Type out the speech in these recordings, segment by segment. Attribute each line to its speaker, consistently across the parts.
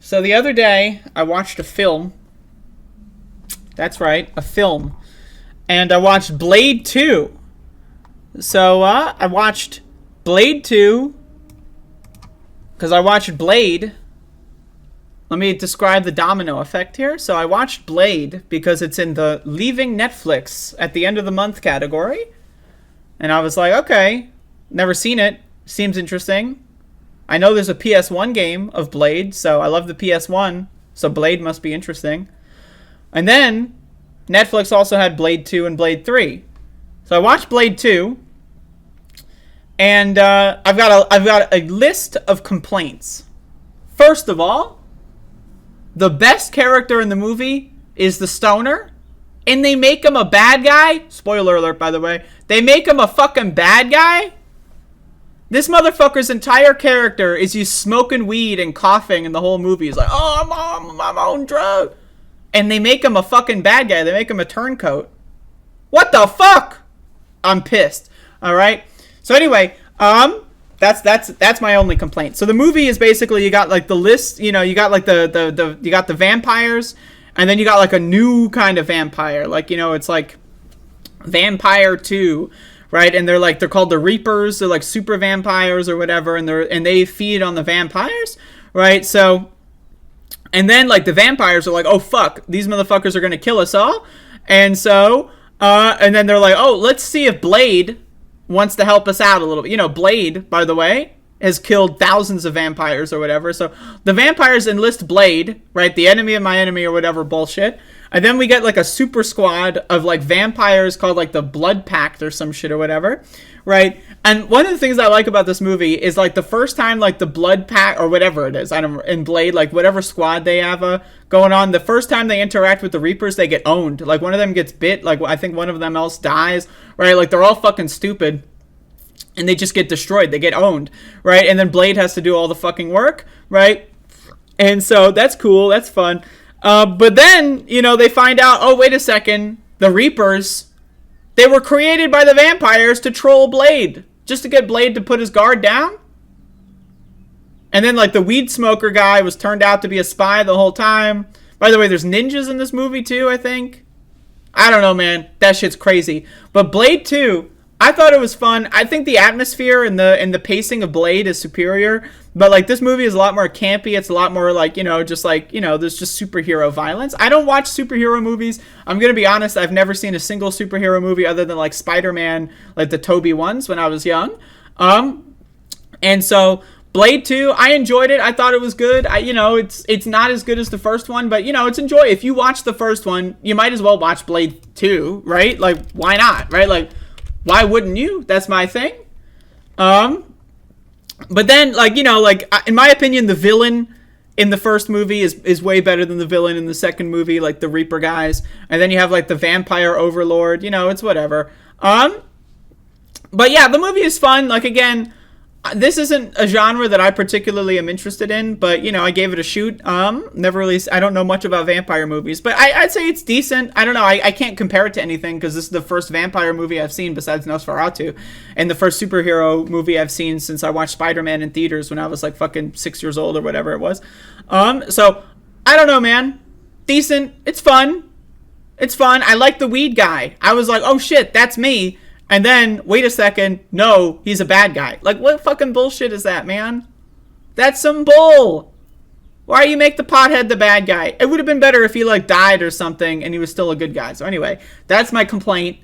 Speaker 1: So the other day, I watched a film. That's right, a film. And I watched Blade 2. So, I watched Blade 2. Because I watched Blade. Let me describe the domino effect here. So I watched Blade because it's in the Leaving Netflix at the end of the month category. And I was like, okay, never seen it. Seems interesting. I know there's a PS1 game of Blade, so I love the PS1. So Blade must be interesting. And then Netflix also had Blade 2 and Blade 3. So I watched Blade 2. And I've got a list of complaints. First of all, the best character in the movie is the stoner, and they make him a bad guy. Spoiler alert, by the way. They make him a fucking bad guy. This motherfucker's entire character is you smoking weed and coughing, and the whole movie is like, oh, I'm on drugs. And they make him a fucking bad guy. They make him a turncoat. What the fuck? I'm pissed. All right. So anyway, that's my only complaint. So the movie is basically, you got like the list, you know, you got like you got the vampires, and then you got like a new kind of vampire. Like, you know, it's like Vampire 2, right? And they're called the Reapers. They're like super vampires or whatever, and they feed on the vampires, right? So, and then like the vampires are like, oh fuck, these motherfuckers are gonna kill us all, and so and then they're like, oh, let's see if Blade wants to help us out a little bit. You know, Blade, by the way, has killed thousands of vampires or whatever. So the vampires enlist Blade, right? The enemy of my enemy or whatever bullshit. And then we get like a super squad of like vampires called like the Blood Pact or some shit or whatever, right? And one of the things I like about this movie is like the first time like the Blood Pact or whatever it is, I don't in Blade, like whatever squad they have going on, the first time they interact with the Reapers, they get owned. Like one of them gets bit, like I think one of them else dies, right? Like they're all fucking stupid. And they just get destroyed. They get owned, right? And then Blade has to do all the fucking work, right? And so that's cool. That's fun. But then, you know, they find out, oh, wait a second. The Reapers, they were created by the vampires to troll Blade. Just to get Blade to put his guard down. And then, like, the weed smoker guy was turned out to be a spy the whole time. By the way, there's ninjas in this movie, too, I think. I don't know, man. That shit's crazy. But Blade 2... I thought it was fun. I think the atmosphere and the pacing of Blade is superior. But, like, this movie is a lot more campy. It's a lot more, like, you know, just, like, you know, there's just superhero violence. I don't watch superhero movies. I'm going to be honest. I've never seen a single superhero movie other than, like, Spider-Man, like the Tobey ones when I was young. And so, Blade 2, I enjoyed it. I thought it was good. You know, it's not as good as the first one. But, you know, it's enjoy. If you watch the first one, you might as well watch Blade 2, right? Like, why not, right? Like, why wouldn't you? That's my thing. But then, like, you know, like, in my opinion, the villain in the first movie is way better than the villain in the second movie, like the Reaper guys. And then you have, like, the vampire overlord. You know, it's whatever. But yeah, the movie is fun. Like, again, this isn't a genre that I particularly am interested in, but, you know, I gave it a shoot. Never really, I don't know much about vampire movies, but I'd say it's decent. I don't know. I can't compare it to anything because this is the first vampire movie I've seen besides Nosferatu, and the first superhero movie I've seen since I watched Spider-Man in theaters when I was like fucking 6 years old or whatever it was. So I don't know, man. Decent. It's fun. It's fun. I like the weed guy. I was like, oh shit, that's me. And then, wait a second, no, he's a bad guy. Like, what fucking bullshit is that, man? That's some bull. Why you make the pothead the bad guy? It would have been better if he, like, died or something and he was still a good guy. So anyway, that's my complaint.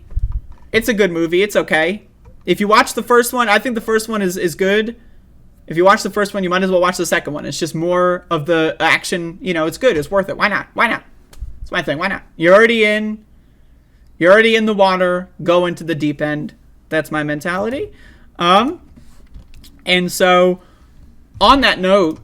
Speaker 1: It's a good movie. It's okay. If you watch the first one, I think the first one is good. If you watch the first one, you might as well watch the second one. It's just more of the action. You know, it's good. It's worth it. Why not? Why not? It's my thing. Why not? You're already in the water, go into the deep end. That's my mentality. And so, on that note,